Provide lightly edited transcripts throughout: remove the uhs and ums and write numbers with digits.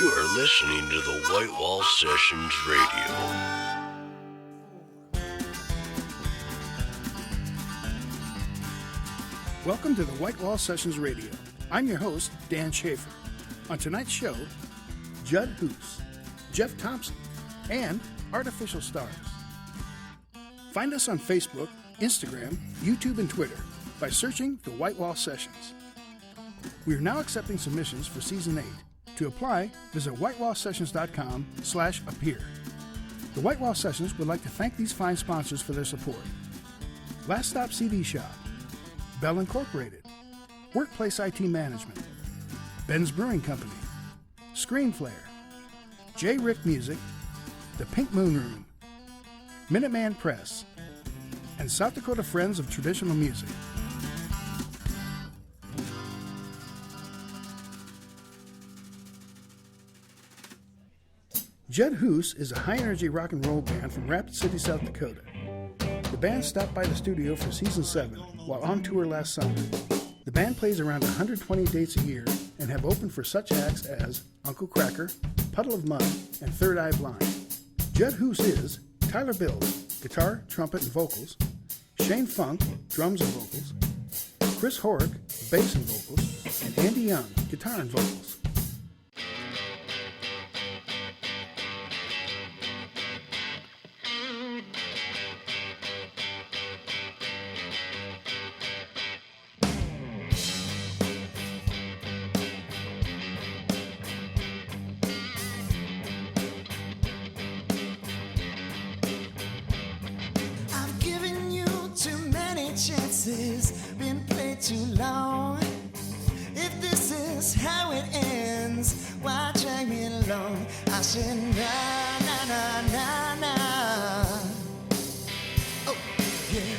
You are listening to the White Wall Sessions Radio. Welcome to the White Wall Sessions Radio. I'm your host, Dan Schaefer. On tonight's show, Judd Hoos, Jeff Thomson, and artificial stars. Find us on Facebook, Instagram, YouTube, and Twitter by searching the White Wall Sessions. We are now accepting submissions for Season 8. To apply, visit whitewallsessions.com/appear. The White Wall Sessions would like to thank these fine sponsors for their support. Last Stop CD Shop, Bell Incorporated, Workplace IT Management, Ben's Brewing Company, Screenflare, J. Rick Music, The Pink Moon Room, Minuteman Press, and South Dakota Friends of Traditional Music. Judd Hoos is a high-energy rock and roll band from Rapid City, South Dakota. The band stopped by the studio for Season 7 while on tour last summer. The band plays around 120 dates a year and have opened for such acts as Uncle Cracker, Puddle of Mud, and Third Eye Blind. Judd Hoos is Tyler Bills, guitar, trumpet, and vocals, Shane Funk, drums and vocals, Chris Horick, bass and vocals, and Andy Young, guitar and vocals. Been played too long. If this is how it ends, why drag me along? I said na na na na na. Oh yeah.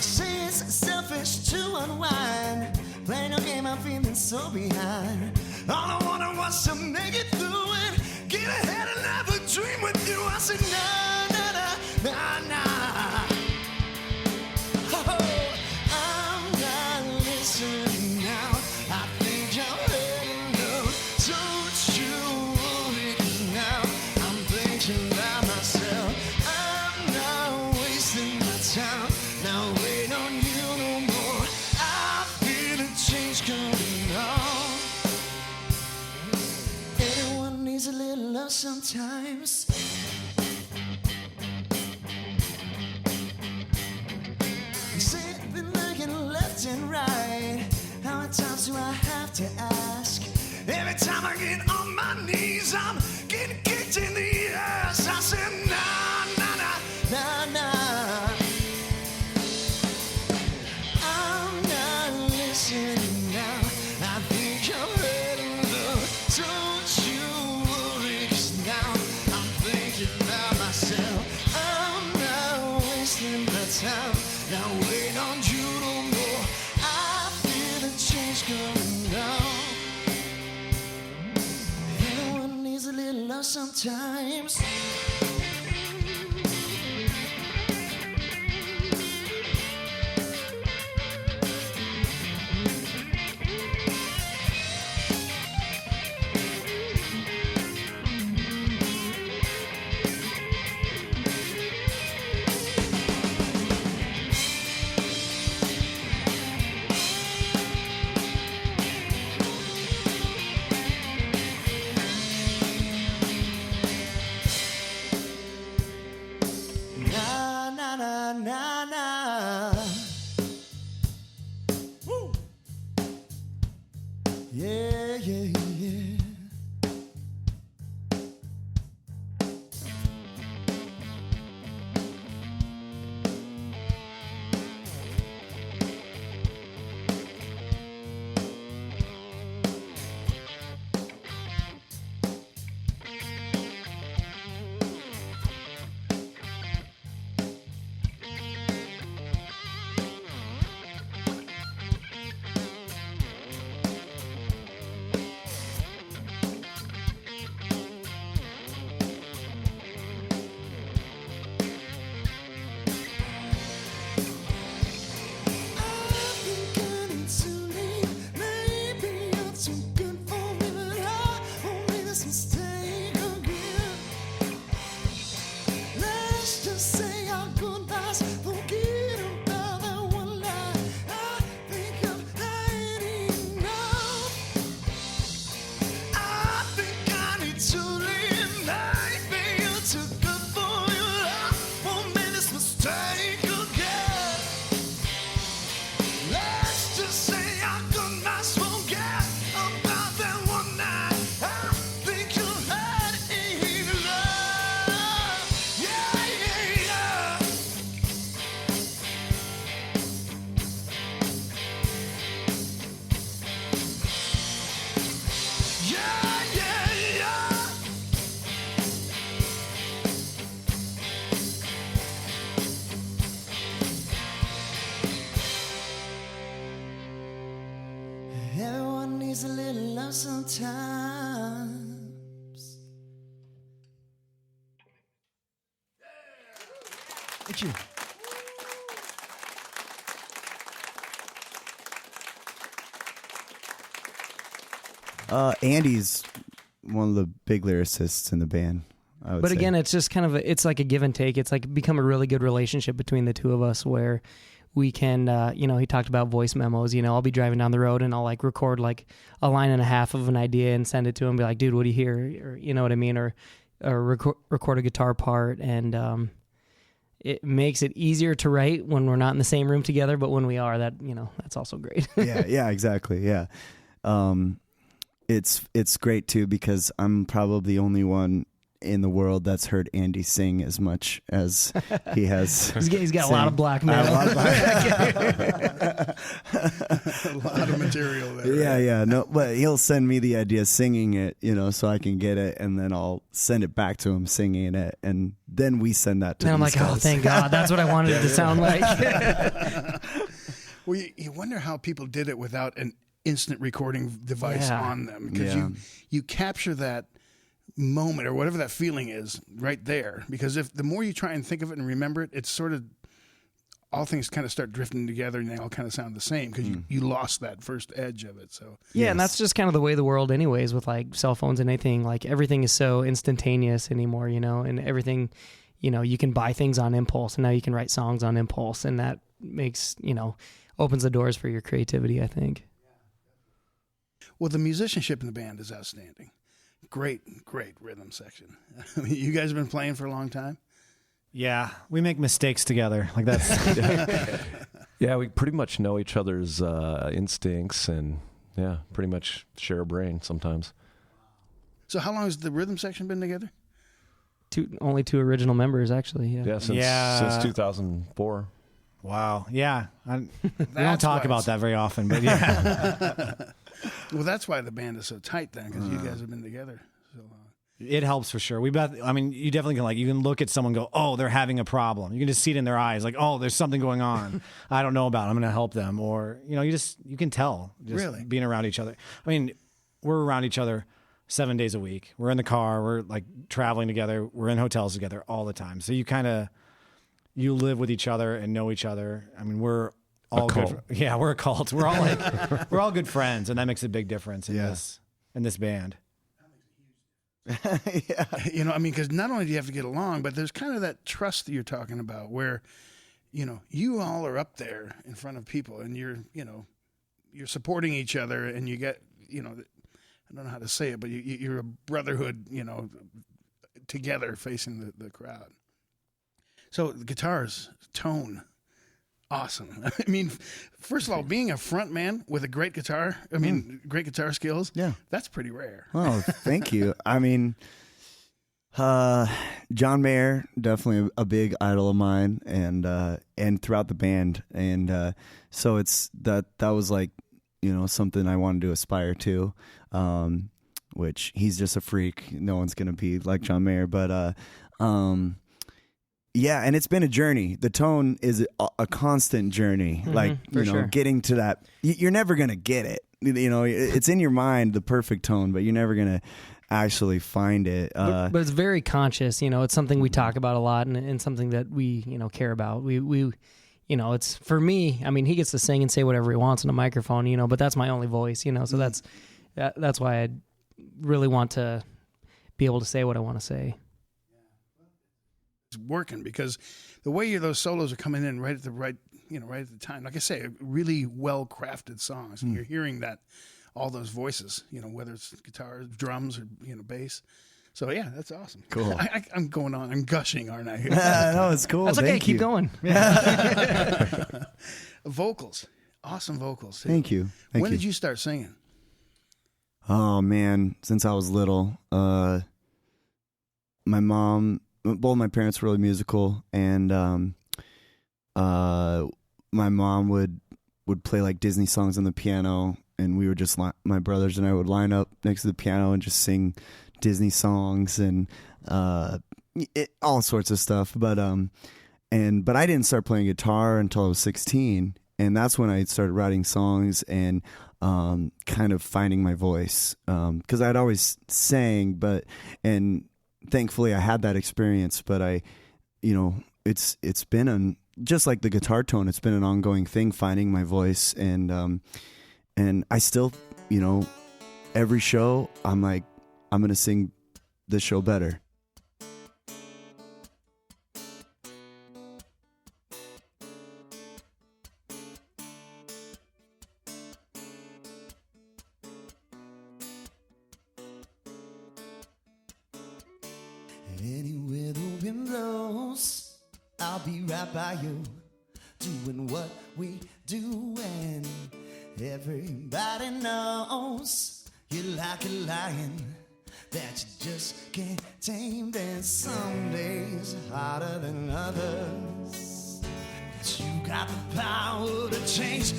Say it's selfish to unwind, playing a game I'm feeling so behind. All I wanted was to make it through and get ahead and have a dream with you. I said no. Nah, nah. Oh, I'm not listening now. I think you're ready now. Don't you worry now. I'm thinking about myself. I'm not wasting my time. Now wait on you no more. I feel a change coming on. Everyone needs a little love sometimes. And right, how many times do I have to ask? Every time I get on my knees, I'm getting kicked in the ass. I said, nah, nah, nah, nah, nah. I'm not listening now. I think you're ready, love. Don't you worry, 'cause now I'm thinking about myself. I'm not wasting my time. Now wait on you no more. Change going on. Everyone needs a little love sometimes. times. Thank you. Andy's one of the big lyricists in the band. But again, it's just kind of it's like a give and take. It's like become a really good relationship between the two of us where we can, he talked about voice memos. I'll be driving down the road and I'll like record like a line and a half of an idea and send it to him. Be like, dude, what do you hear? Or you know what I mean? Or record a guitar part. And it makes it easier to write when we're not in the same room together. But when we are, that's also great. yeah, exactly. Yeah. It's great too because I'm probably the only one in the world that's heard Andy sing as much as he has. He's got a lot of blackmail. A lot of material there. Yeah. No, but he'll send me the idea singing it, so I can get it, and then I'll send it back to him singing it, and then we send that to him. And I'm like, oh, thank God. That's what I wanted it to sound like. Well, you wonder how people did it without an instant recording device on them, because you capture that moment or whatever that feeling is right there, because if the more you try and think of it and remember it, it's sort of all things kind of start drifting together and they all kind of sound the same because you lost that first edge of it. So and that's just kind of the way of the world anyways, with like cell phones and anything. Like everything is so instantaneous anymore, and everything, you can buy things on impulse, and now you can write songs on impulse, and that makes, opens the doors for your creativity, I think. Well, the musicianship in the band is outstanding. Great rhythm section. I mean, you guys have been playing for a long time? Yeah, we make mistakes together. Like that's Yeah, we pretty much know each other's instincts and pretty much share a brain sometimes. So how long has the rhythm section been together? Only two original members, actually. Yeah, since 2004. Wow. Yeah. We don't talk about that very often, but yeah. Well, that's why the band is so tight then, because you guys have been together so long. It helps for sure. You definitely can you can look at someone and go, oh, they're having a problem. You can just see it in their eyes, like, oh, there's something going on. I don't know about it. I'm going to help them. Or, you can tell just really being around each other. I mean, we're around each other 7 days a week. We're in the car. We're like traveling together. We're in hotels together all the time. So you live with each other and know each other. I mean, we're all good. Yeah, we're a cult. We're all we're all good friends, and that makes a big difference in this band. Yeah. Because not only do you have to get along, but there's kind of that trust that you're talking about where, you all are up there in front of people and you're supporting each other and you get, I don't know how to say it, but you're a brotherhood, together facing the crowd. So the guitars, tone, awesome. I mean, first of all, being a front man with a great guitar, great guitar skills, that's pretty rare. Oh, thank you. I mean, John Mayer, definitely a big idol of mine, and throughout the band. And so it's that was like, something I wanted to aspire to, which he's just a freak. No one's going to be like John Mayer, but yeah, and it's been a journey. The tone is a constant journey. Sure. Getting to that, you're never going to get it. It's in your mind, the perfect tone, but you're never going to actually find it. But it's very conscious. It's something we talk about a lot and something that we, care about. We it's for me, I mean, he gets to sing and say whatever he wants in a microphone, but that's my only voice, so that's why I really want to be able to say what I want to say. It's working because the way those solos are coming in right at the time. Like I say, really well crafted songs, and you're hearing that all those voices. Whether it's guitar, drums, or bass. So yeah, that's awesome. Cool. I'm going on. I'm gushing, aren't I? No, it's cool. That's okay. Thank Keep you. going. Vocals, awesome vocals. Too. Thank you. When did you start singing? Oh man, since I was little. My mom. Both my parents were really musical, and my mom would play like Disney songs on the piano, and we would just my brothers and I would line up next to the piano and just sing Disney songs and all sorts of stuff. But I didn't start playing guitar until I was 16, and that's when I started writing songs. And kind of finding my voice, because I'd always sang, and thankfully I had that experience, but it's been just like the guitar tone, it's been an ongoing thing, finding my voice, and I still, every show I'm like, I'm gonna sing this show better. Anywhere the wind blows, I'll be right by you, doing what we do, and everybody knows you're like a lion that you just can't tame. And some days harder than others, but you got the power to change.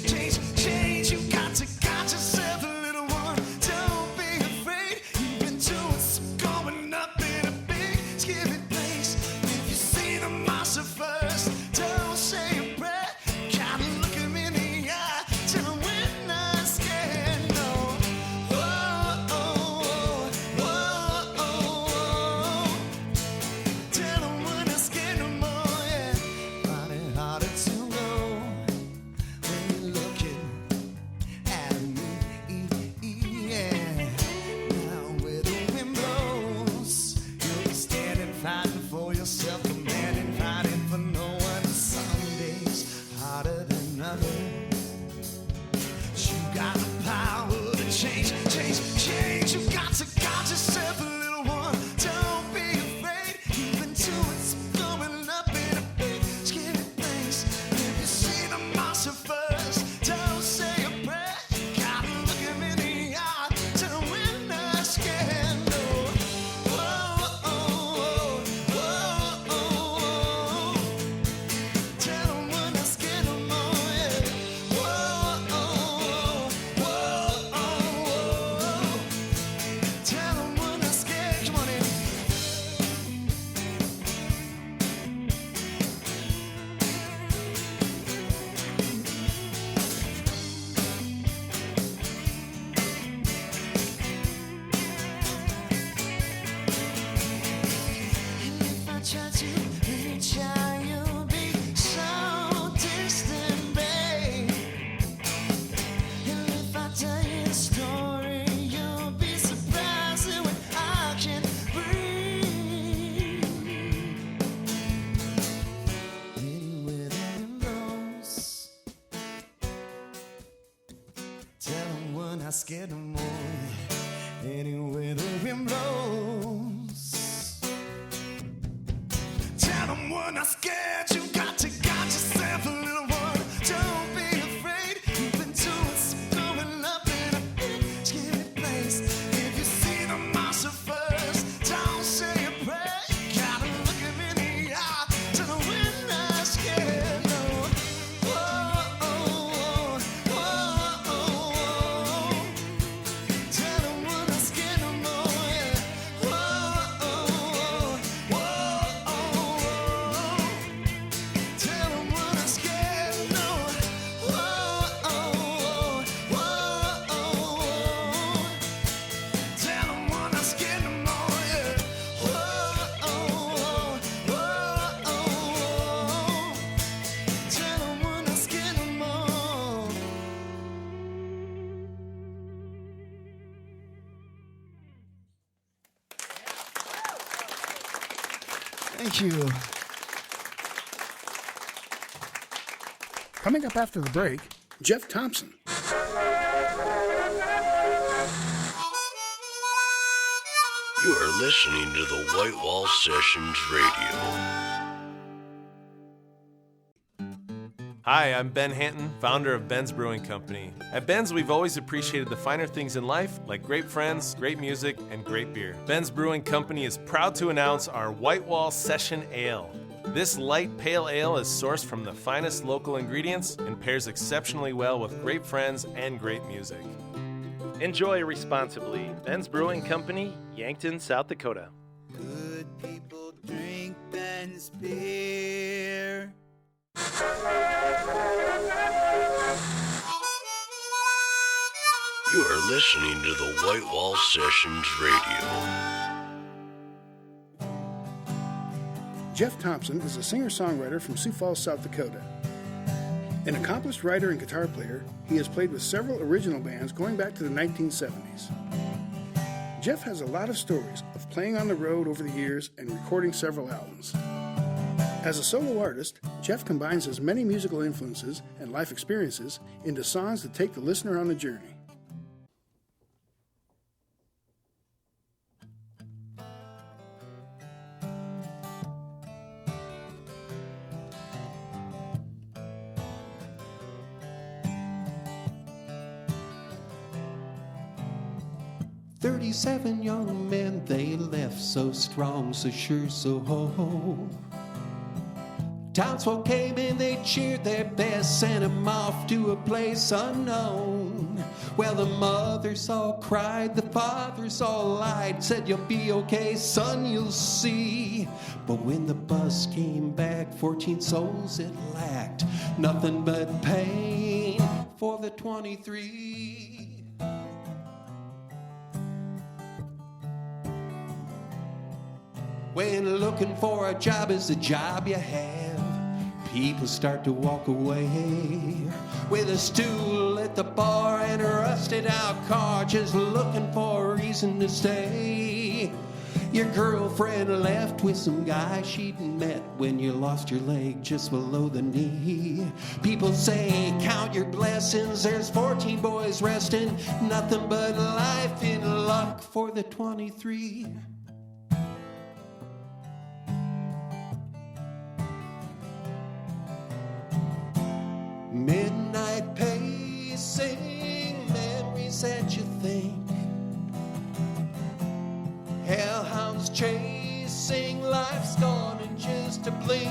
You got yourself a little one. Don't be afraid. You've been doing some going up in a big scary place. If you see the monster first, don't say a prayer. Gotta look him in the eye. Tell him we're not scared. No. Tell him we're not scared no more. Yeah. Find it harder to know when you're looking at me. Yeah. Now where the wind blows, you'll be standing, fighting for yourself, commanding, fighting for no one. Some days harder than others. You got the power to change. You got yourself a little one. Don't be afraid. You've been doing some going up in a big scary place. If you see the monster first, don't say a prayer. Gotta look him in the eye. Tell him we're not scared. No. Tell him we're not scared no more. Yeah. Tell him we're not scared. Come on in. And if I try to reach out, you'll be so distant, babe. And if I tell you a story, you'll be surprised at when I can breathe. Anywhere the wind blows, tell 'em we're not scared no more. Anywhere the wind blows, tell 'em we're not scared. You got yourself a little one. Don't be afraid. You've been doing some going up in a big scary place. If you see the monster first, don't say a prayer. Gotta look him in the eye. Tell him we're not scared. No. Tell him we're not scared no more. Yeah. Tell 'em we're not scared, no. Tell 'em we're not scared no more, yeah. Tell 'em we're not scared no more. Thank you. Coming up after the break, Jeff Thomson. You are listening to the White Wall Sessions Radio. Hi, I'm Ben Hanton, founder of Ben's Brewing Company. At Ben's, we've always appreciated the finer things in life, like great friends, great music, and great beer. Ben's Brewing Company is proud to announce our White Wall Session Ale. This light pale ale is sourced from the finest local ingredients and pairs exceptionally well with great friends and great music. Enjoy responsibly. Ben's Brewing Company, Yankton, South Dakota. Good people drink Ben's beer. listening to the White Wall Sessions Radio. Jeff Thomson is a singer-songwriter from Sioux Falls, South Dakota. An accomplished writer and guitar player, he has played with several original bands going back to the 1970s. Jeff has a lot of stories of playing on the road over the years and recording several albums. As a solo artist, Jeff combines his many musical influences and life experiences into songs that take the listener on a journey. "37 young men, they left so strong, so sure, so whole. Townsfolk came in, they cheered their best, sent them off to a place unknown. Well, the mothers all cried, the fathers all lied, said, "You'll be okay, son, you'll see." But when the bus came back, 14 souls it lacked, nothing but pain for the 23. When looking for a job is the job you have, people start to walk away. With a stool at the bar and a rusted out car, just looking for a reason to stay. Your girlfriend left with some guy she'd met when you lost your leg just below the knee. People say, count your blessings, there's 14 boys resting, nothing but life in luck for the 23. Midnight pacing, memories that you think, hellhounds chasing, life's gone in just a blink.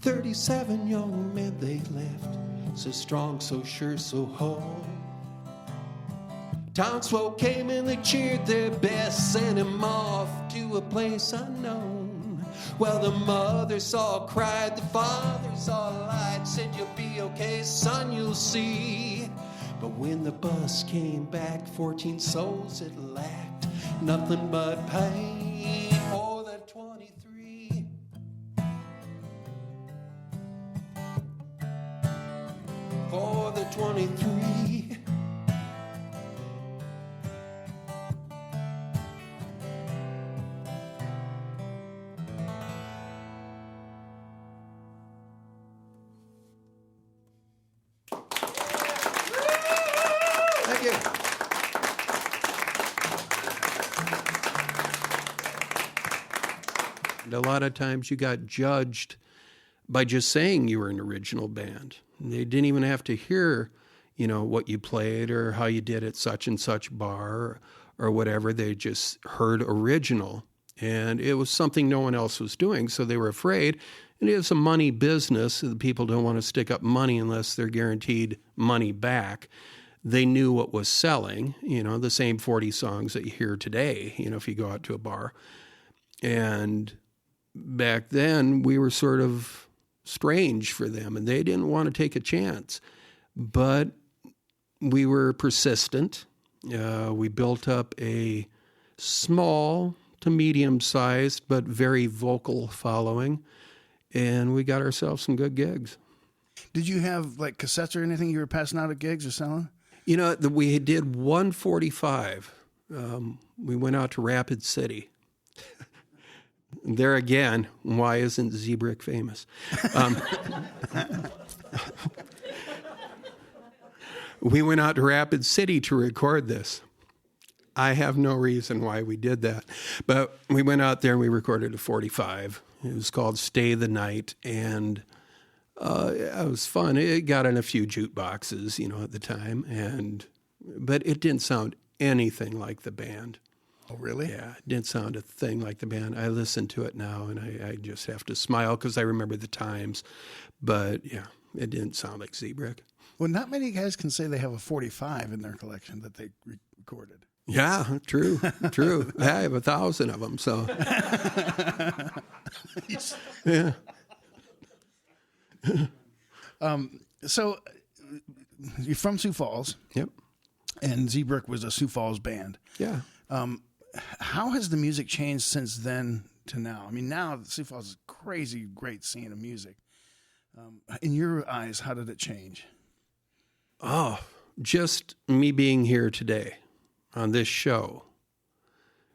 "37 young men they left, so strong, so sure, so whole. Townsfolk came and they cheered their best, sent him off to a place unknown. Well, the mothers all cried, the fathers all lied, said, "You'll be okay, son, you'll see." But when the bus came back, 14 souls it lacked, nothing but pain for the 23. For the 23. Thank you. And a lot of times you got judged by just saying you were an original band. They didn't even have to hear, what you played or how you did at such and such bar or whatever. They just heard original. And it was something no one else was doing, so they were afraid. And it was a money business. The people don't want to stick up money unless they're guaranteed money back. They knew what was selling, the same 40 songs that you hear today, if you go out to a bar. And back then, we were sort of strange for them, and they didn't want to take a chance. But we were persistent. We built up a small to medium-sized but very vocal following, and we got ourselves some good gigs. Did you have like cassettes or anything you were passing out at gigs or selling? We did 145. We went out to Rapid City. There again, why isn't Z-Brick famous? We went out to Rapid City to record this. I have no reason why we did that. But we went out there and we recorded a 45. It was called Stay the Night, and it was fun. It got in a few jukeboxes, at the time, but it didn't sound anything like the band. Oh, really? Yeah, it didn't sound a thing like the band. I listen to it now, and I just have to smile because I remember the times. But, yeah, it didn't sound like Z-Brick. Well, not many guys can say they have a 45 in their collection that they recorded. Yeah, true. I have 1,000 of them, so. Yeah. So you're from Sioux Falls. Yep. And Zeebrugge was a Sioux Falls band. Yeah. How has the music changed since then to now? I mean, now Sioux Falls is a crazy, great scene of music. In your eyes, how did it change? Oh, just me being here today on this show,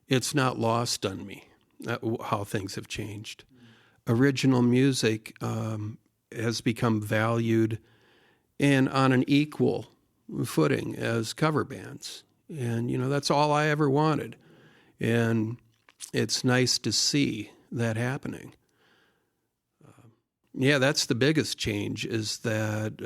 it's not lost on me how things have changed. Original music has become valued and on an equal footing as cover bands. And, that's all I ever wanted. And it's nice to see that happening. Yeah, that's the biggest change is that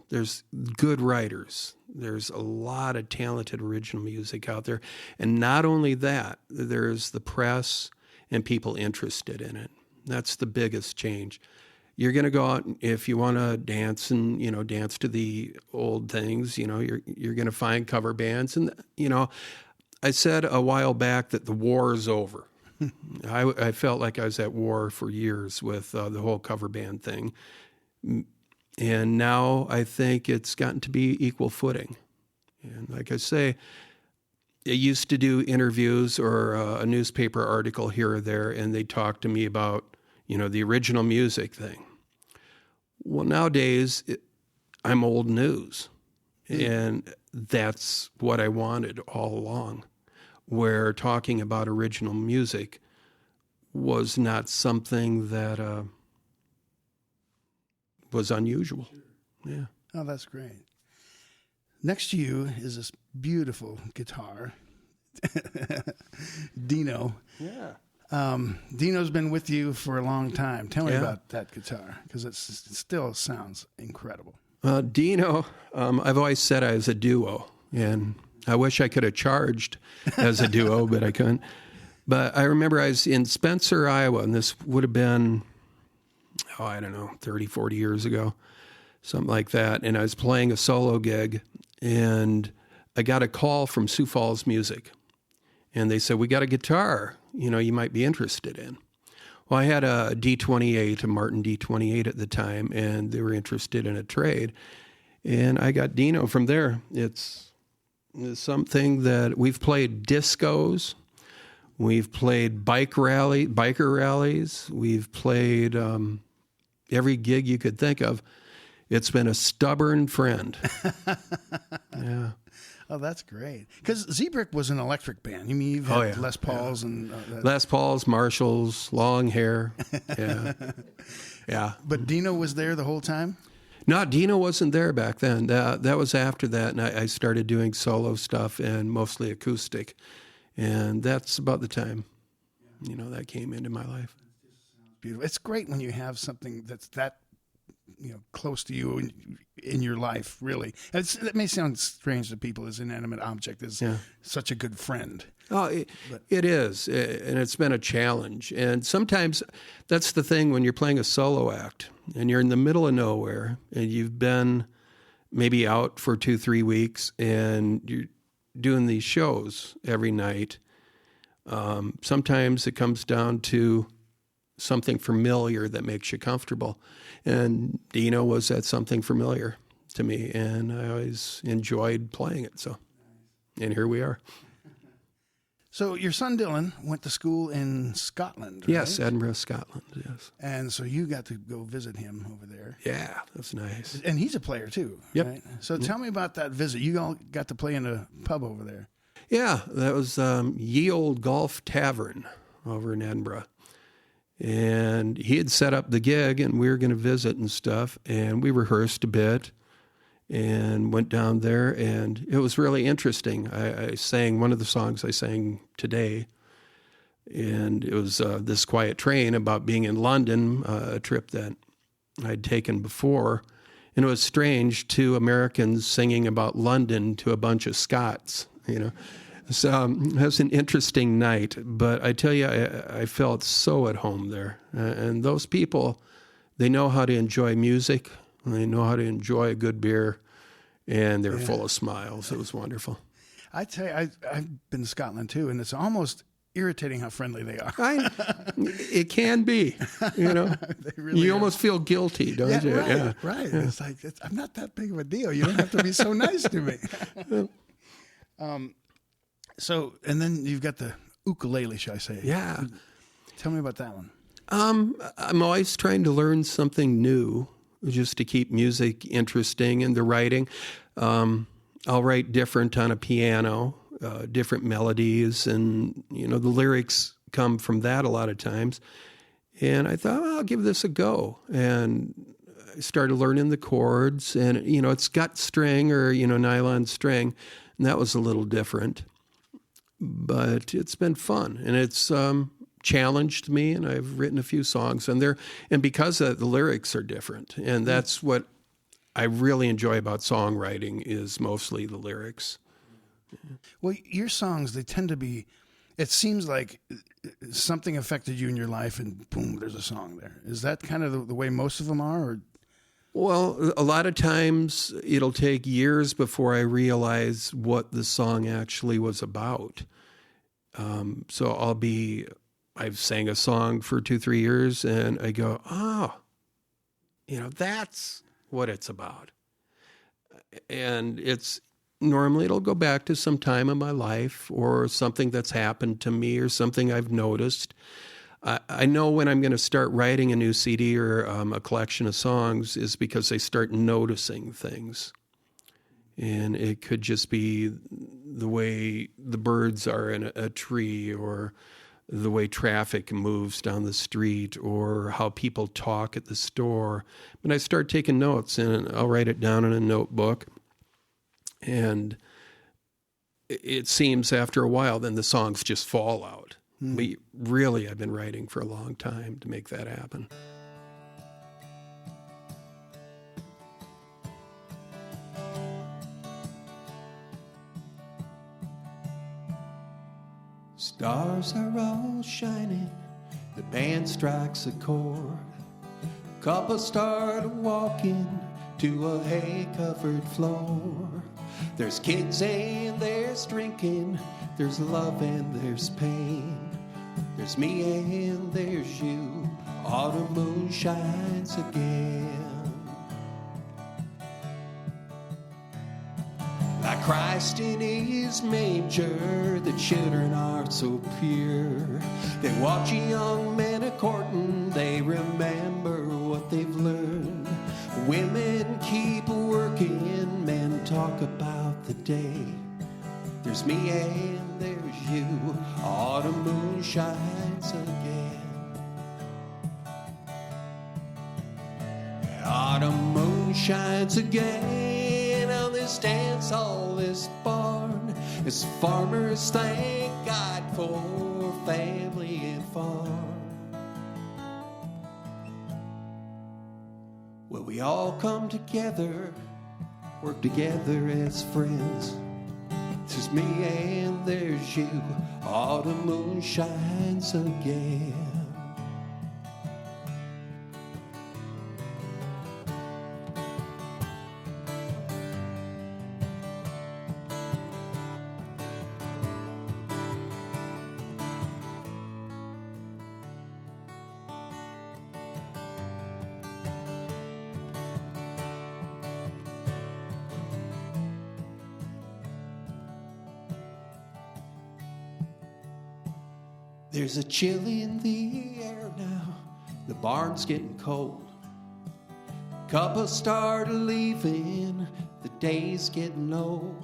there's good writers. There's a lot of talented original music out there. And not only that, there's the press and people interested in it. That's the biggest change. You're going to go out if you want to dance and, dance to the old things, you're going to find cover bands. And, I said a while back that the war is over. I felt like I was at war for years with the whole cover band thing. And now I think it's gotten to be equal footing. And like I say, I used to do interviews or a newspaper article here or there, and they talk to me about, the original music thing. Well, nowadays, I'm old news. And that's what I wanted all along, where talking about original music was not something that was unusual. Yeah. Oh, that's great. Next to you is this beautiful guitar, Dino. Yeah. Dino's been with you for a long time. Tell me about that guitar, because it still sounds incredible. Dino, I've always said I was a duo, and I wish I could have charged as a duo, but I couldn't. But I remember I was in Spencer, Iowa, and this would have been, 30, 40 years ago, something like that. And I was playing a solo gig, and I got a call from Sioux Falls Music. And they said, we got a guitar, you might be interested in. Well, I had a D28, a Martin D28 at the time, and they were interested in a trade. And I got Dino from there. It's something that we've played discos. We've played biker rallies. We've played every gig you could think of. It's been a stubborn friend. Yeah. Oh, that's great. Because Zeebrugge was an electric band. You mean you've had Les Pauls and... Les Pauls, Marshalls, long hair. Yeah. Yeah. But Dino was there the whole time? No, Dino wasn't there back then. That was after that, and I started doing solo stuff and mostly acoustic. And that's about the time, that came into my life. Beautiful. It's great when you have something that's that, close to you in your life, really. It may sound strange to people as inanimate object is such a good friend. Oh, it is, and it's been a challenge. And sometimes that's the thing when you're playing a solo act and you're in the middle of nowhere and you've been maybe out for 2-3 weeks and you're doing these shows every night. Sometimes it comes down to something familiar that makes you comfortable. And Dino was that something familiar to me, and I always enjoyed playing it. And here we are. So your son Dylan went to school in Scotland, right? Yes, Edinburgh, Scotland, yes. And so you got to go visit him over there. Yeah, that's nice. And he's a player too, yep. Right? So tell me about that visit. You all got to play in a pub over there. Yeah, that was Ye Old Golf Tavern over in Edinburgh. And he had set up the gig, and we were going to visit and stuff, and we rehearsed a bit and went down there, and it was really interesting. I sang one of the songs I sang today, and it was This Quiet Train about being in London, a trip that I'd taken before, and it was strange, 2 Americans singing about London to a bunch of Scots, So it was an interesting night, but I tell you, I felt so at home there. And those people, they know how to enjoy music, and they know how to enjoy a good beer. and they're full of smiles. It was wonderful. I tell you, I've been to Scotland too, and it's almost irritating how friendly they are. It can be, you know. Really you are. almost feel guilty, don't you? Right, right. Yeah. It's like, I'm not that big of a deal. You don't have to be so nice to me. So, and then you've got the ukulele, shall I say? Yeah. Tell me about that one. I'm always trying to learn something new, just to keep music interesting in the writing. I'll write different on a piano, different melodies, and, you know, the lyrics come from that a lot of times. And I thought, well, I'll give this a go. And I started learning the chords, and, you know, it's gut string or, you know, nylon string, and that was a little different. But it's been fun, and it's challenged me, and I've written a few songs, and because the lyrics are different, and that's what I really enjoy about songwriting is mostly the lyrics. Well, your songs, they tend to be, it seems like something affected you in your life and boom, there's a song there. Is that kind of the way most of them are? Or? Well, a lot of times it'll take years before I realize what the song actually was about. So I've sang a song for 2-3 years and I go, oh, you know, that's what it's about. And normally it'll go back to some time in my life or something that's happened to me or something I've noticed. I know when I'm going to start writing a new CD or a collection of songs is because I start noticing things. And it could just be the way the birds are in a tree, or the way traffic moves down the street, or how people talk at the store. But I start taking notes, and I'll write it down in a notebook. And it seems after a while, then the songs just fall out. But really, I've been writing for a long time to make that happen. Stars are all shining, the band strikes a chord. Couple start walking to a hay-covered floor. There's kids and there's drinking, there's love and there's pain. There's me and there's you, autumn moon shines again. Like Christ in his manger, the children are so pure. They watch a young man a-courting, they remember what they've learned. Women keep working, men talk about the day. There's me and there's you, autumn moon shines again. Autumn moon shines again on this dance hall, this barn. As farmers thank God for family and farm. Well, we all come together, work together as friends. There's me and there's you, autumn moon shines again. There's a chill in the air now, the barn's getting cold. Couple start leaving, the day's getting old.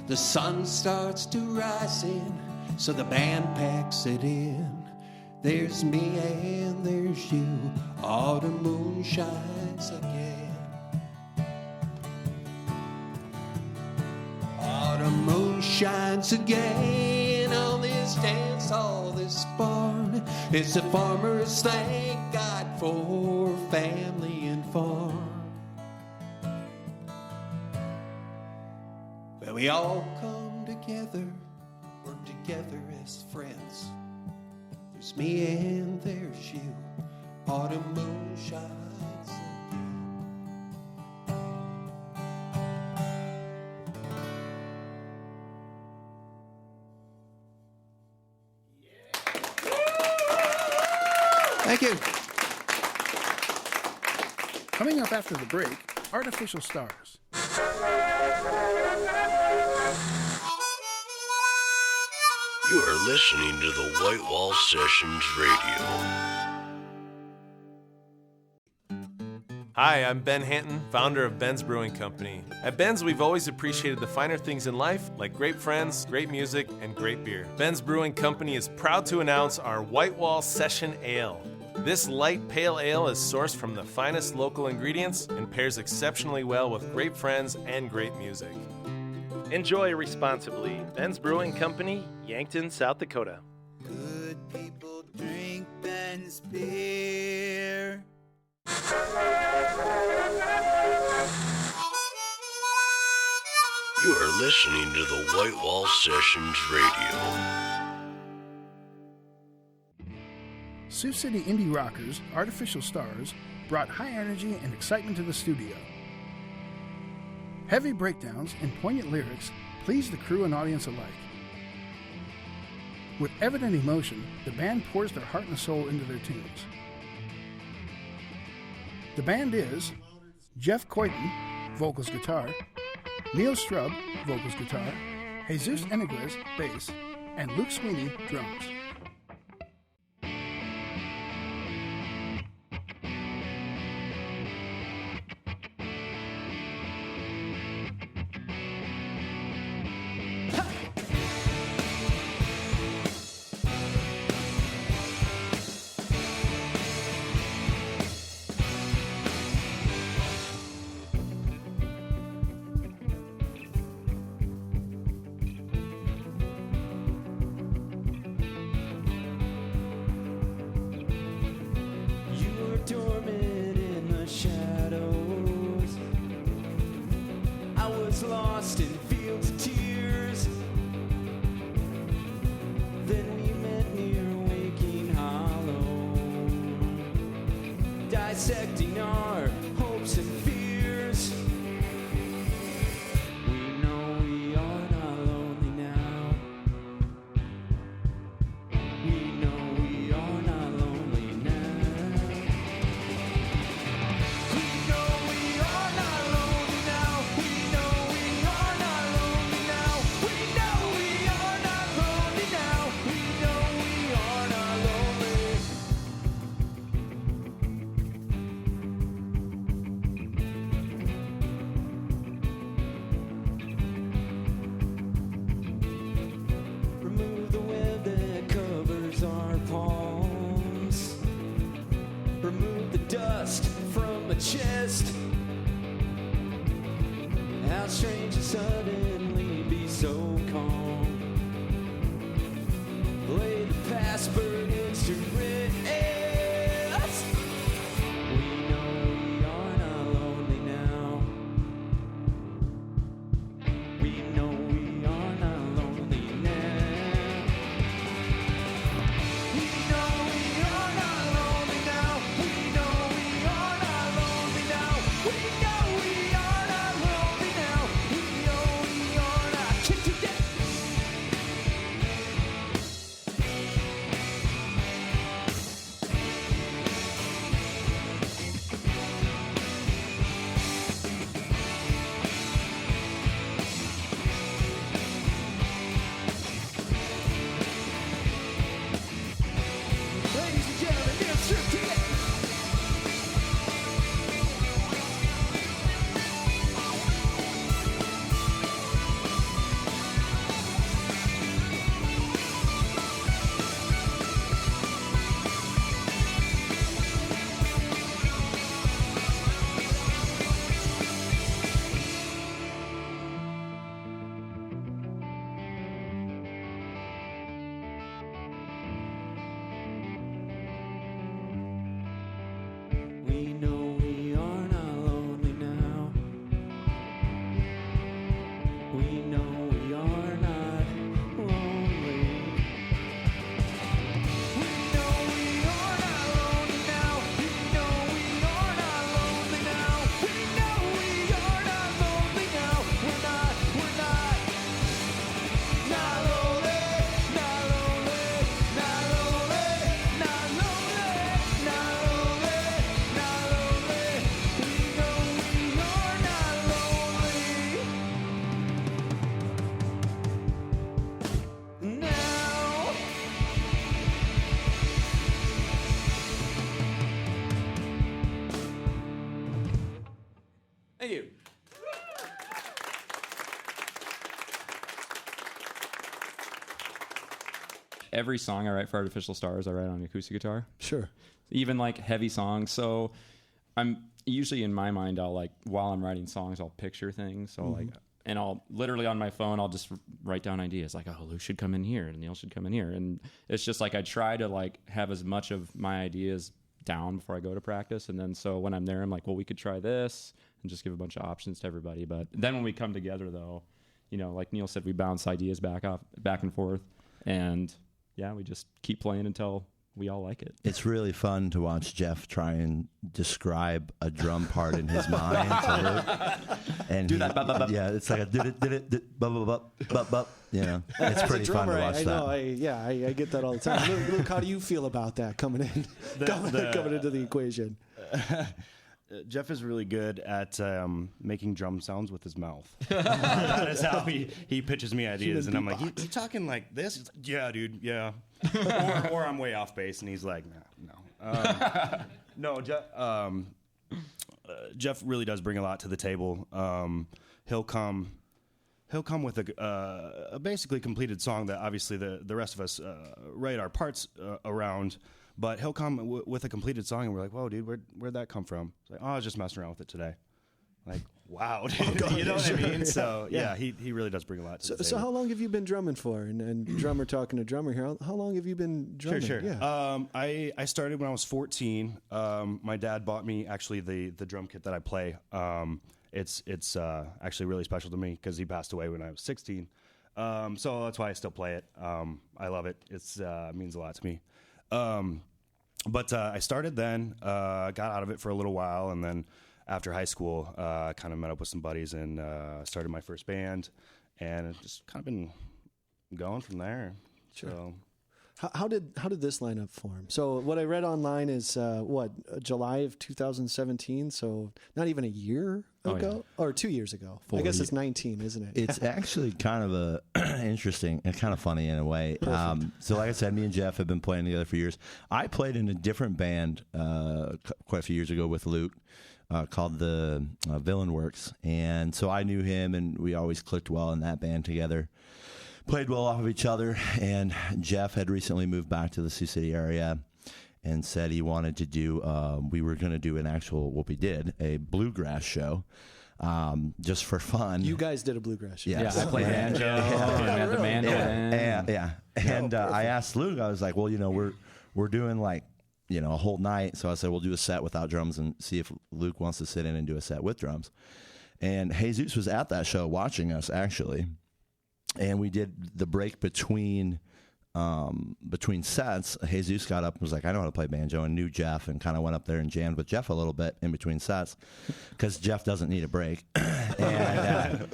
The sun starts to rise in, so the band packs it in. There's me and there's you, autumn moon shines again. Autumn moon shines again on this dance hall, this barn. It's the farmers thank God for family and farm. Well, we all come together, work together as friends. There's me and there's you, autumn moon shines again. Thank you. Coming up after the break, Artificial Stars. You are listening to the White Wall Sessions Radio. Hi, I'm Ben Hanton, founder of Ben's Brewing Company. At Ben's, we've always appreciated the finer things in life, like great friends, great music, and great beer. Ben's Brewing Company is proud to announce our White Wall Session Ale. This light pale ale is sourced from the finest local ingredients and pairs exceptionally well with great friends and great music. Enjoy responsibly. Ben's Brewing Company, Yankton, South Dakota. Good people drink Ben's beer. You are listening to the White Wall Sessions Radio. Sioux City indie rockers, Artificial Stars, brought high energy and excitement to the studio. Heavy breakdowns and poignant lyrics pleased the crew and audience alike. With evident emotion, the band pours their heart and soul into their tunes. The band is Jeff Coyton, vocals guitar, Neil Strub, vocals guitar, Jesus Eniguez, bass, and Luke Sweeney, drums. Dormant in the shadows, I was lost in fields of tears. Then we met near Waking Hollow, dissecting our hopes and fears. We know we are not lonely now. We know we are not lonely now. Remove the web that covers our palms. Remove the dust from my chest. How strange to suddenly be so calm. Lay the past burdens to rest. We know we are not lonely now. We know we are not lonely now. We know we are not lonely now. We know we are not lonely now. We know we are not lonely now. We know we Thank you. Every song I write for Artificial Stars, I write on acoustic guitar. Sure. Even like heavy songs. So I'm usually in my mind, I'll like, while I'm writing songs, I'll picture things. So like, and I'll literally on my phone, I'll just write down ideas like, oh, Luke should come in here and Neil should come in here. And it's just like, I try to like have as much of my ideas down before I go to practice. And then so when I'm there, I'm like, well, we could try this and just give a bunch of options to everybody. But then when we come together though, you know, like Neil said, we bounce ideas back and forth. And yeah, we just keep playing until we all like it. It's really fun to watch Jeff try and describe a drum part in his mind. And do that. Bup, bup, bup. Yeah, it's like a did it, bup, bup, bup, bup, bup. You know, it's pretty fun to watch I that. know, I get that all the time. Luke, how do you feel about that coming in, coming into the equation? Jeff is really good at making drum sounds with his mouth. That is how he pitches me ideas, and I'm like, "You talking like this?" He's like, "Yeah, dude, yeah." or I'm way off base, and he's like, "No." No, Jeff really does bring a lot to the table. He'll come with a basically completed song that obviously the rest of us write our parts around. But he'll come with a completed song, and we're like, "Whoa, dude, where'd that come from?" It's like, "Oh, I was just messing around with it today." Like, wow, dude, you know what I mean? So yeah, he really does bring a lot to the table. So how long have you been drumming for? And drummer talking to drummer here. How long have you been drumming? Sure. Yeah. I started when I was 14. My dad bought me actually the drum kit that I play. It's actually really special to me because he passed away when I was 16. So that's why I still play it. I love it. It means a lot to me. But I started then, got out of it for a little while, and then after high school, kind of met up with some buddies and started my first band, and it's just kind of been going from there. Sure. So, how did this lineup form? So what I read online is July of 2017. So not even a year ago, or 2 years ago. I guess it's 19, isn't it? It's actually kind of interesting and kind of funny in a way. So like I said, me and Jeff have been playing together for years. I played in a different band quite a few years ago with Luke called the Villain Works. And so I knew him, and we always clicked well in that band together. Played well off of each other, and Jeff had recently moved back to the Sioux City area and said he wanted to do, we were going to do a bluegrass show, just for fun. You guys did a bluegrass show. Yeah, I played banjo, and I had the mandolin. Yeah. And I asked Luke, I was like, well, you know, we're doing like, you know, a whole night. So I said, we'll do a set without drums and see if Luke wants to sit in and do a set with drums. And Jesus was at that show watching us, actually. And we did the break between sets. Jesus got up and was like, I know how to play banjo, and knew Jeff, and kind of went up there and jammed with Jeff a little bit in between sets because Jeff doesn't need a break. And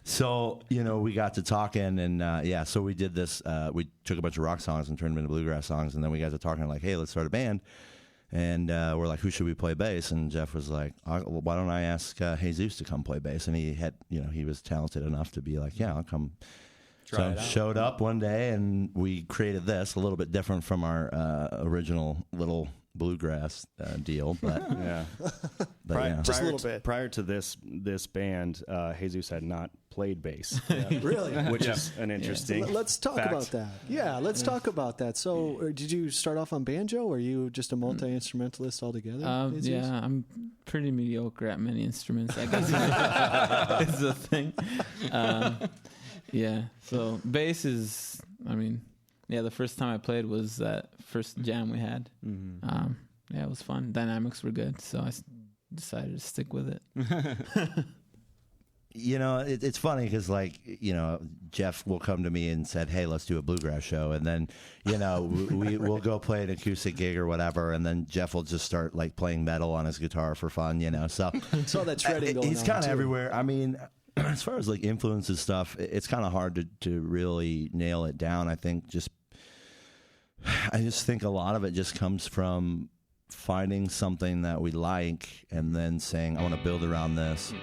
so, you know, we got to talking, and so we did this. We took a bunch of rock songs and turned them into bluegrass songs, and then we got to talking like, hey, let's start a band. And we're like, who should we play bass? And Jeff was like, why don't I ask Jesus to come play bass? And he had, you know, he was talented enough to be like, yeah, I'll come. So showed up one day, and we created this, a little bit different from our original little bluegrass deal, but yeah, just a little bit. Prior to this band, Jesus had not played bass, really, which is an interesting. Let's talk about that. Yeah, let's talk about that. So, did you start off on banjo, or are you just a multi-instrumentalist altogether? Yeah, I'm pretty mediocre at many instruments, I guess. Is the thing. Yeah, so bass is, the first time I played was that first jam we had. Mm-hmm. It was fun. Dynamics were good, so I decided to stick with it. You know, it's funny because, like, you know, Jeff will come to me and said, hey, let's do a bluegrass show. And then, you know, we'll go play an acoustic gig or whatever. And then Jeff will just start, like, playing metal on his guitar for fun, you know. So all that shredding going on. He's kind of everywhere. I mean, as far as, like, influences stuff, it's kind of hard to really nail it down. I just think a lot of it just comes from finding something that we like and then saying, I want to build around this.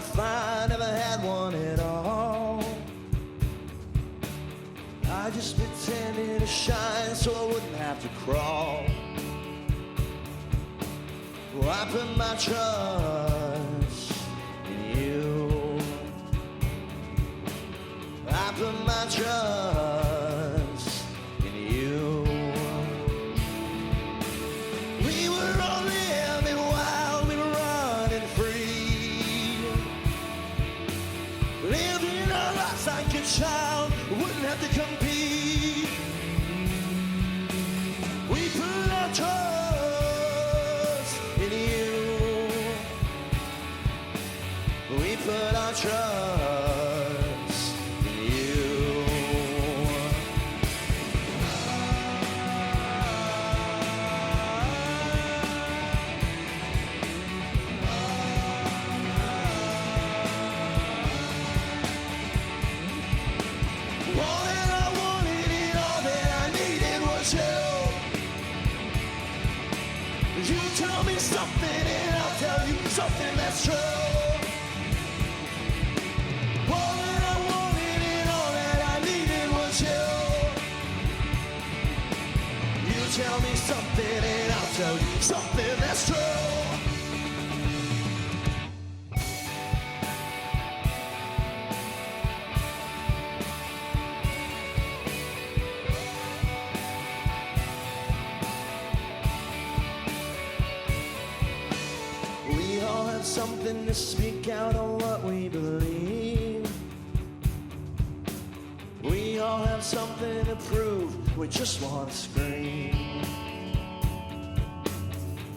fine, never had one at all. I just pretended to shine so I wouldn't have to crawl. Well, I put my trust in you. I put my trust in you. We were all living wild, we were running free. Living our lives like a child, wouldn't have to compete. We put our trust in you. We put our trust in you. All that I wanted and all that I needed was you. You tell me something and I'll tell you something that's true. All that I wanted and all that I needed was you. You tell me something and I'll tell you something that's true. We all have something to speak out on what we believe. We all have something to prove. We just want to scream.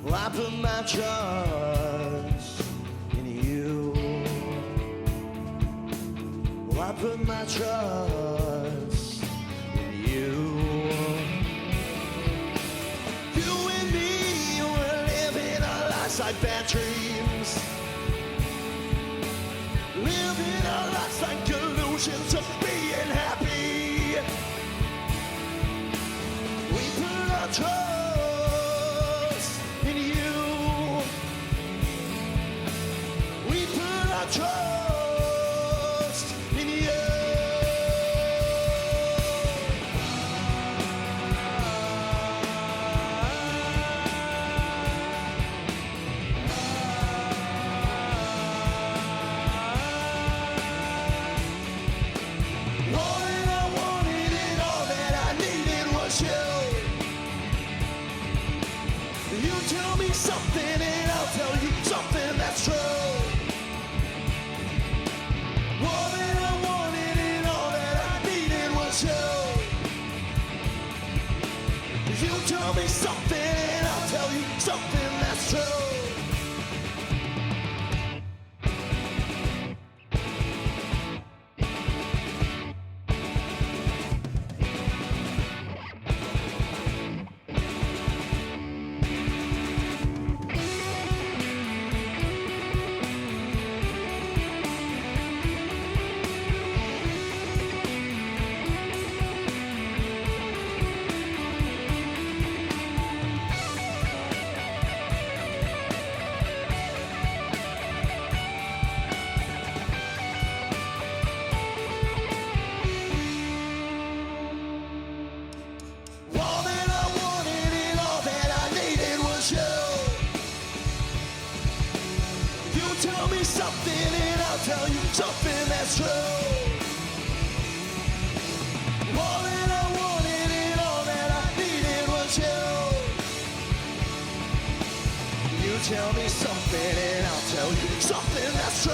Well, I put my trust in you. Well, I put my trust in you. You and me, we're living our lives like bad dreams. Living our lives like illusions of being happy. We put our trust in you. We put our trust in you. All that I wanted and all that I needed was you. You tell me something and I'll tell you something that's true. All that I wanted and all that I needed was you. You tell me something and I'll tell you something that's true. All that I wanted and all that I needed was you. You tell me something and I'll tell you something that's true. All that I wanted and all that I needed was you. You tell me something and I'll tell you something that's true.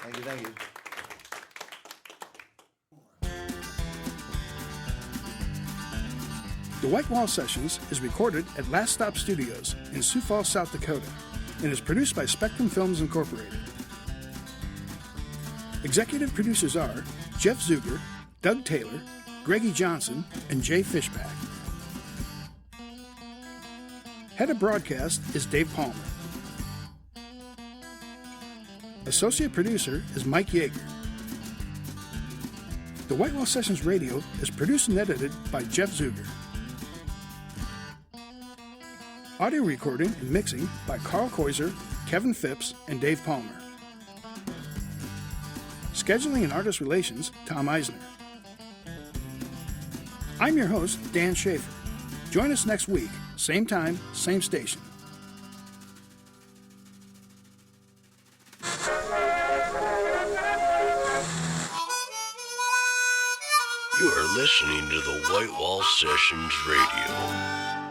Thank you, thank you. The White Wall Sessions is recorded at Last Stop Studios in Sioux Falls, South Dakota, and is produced by Spectrum Films Incorporated. Executive producers are Jeff Zuger, Doug Taylor, Greggy Johnson, and Jay Fishback. Head of broadcast is Dave Palmer. Associate producer is Mike Yeager. The White Wall Sessions Radio is produced and edited by Jeff Zuger. Audio recording and mixing by Carl Koiser, Kevin Phipps, and Dave Palmer. Scheduling and artist relations, Tom Eisner. I'm your host, Dan Schaefer. Join us next week, same time, same station. You are listening to the White Wall Sessions Radio.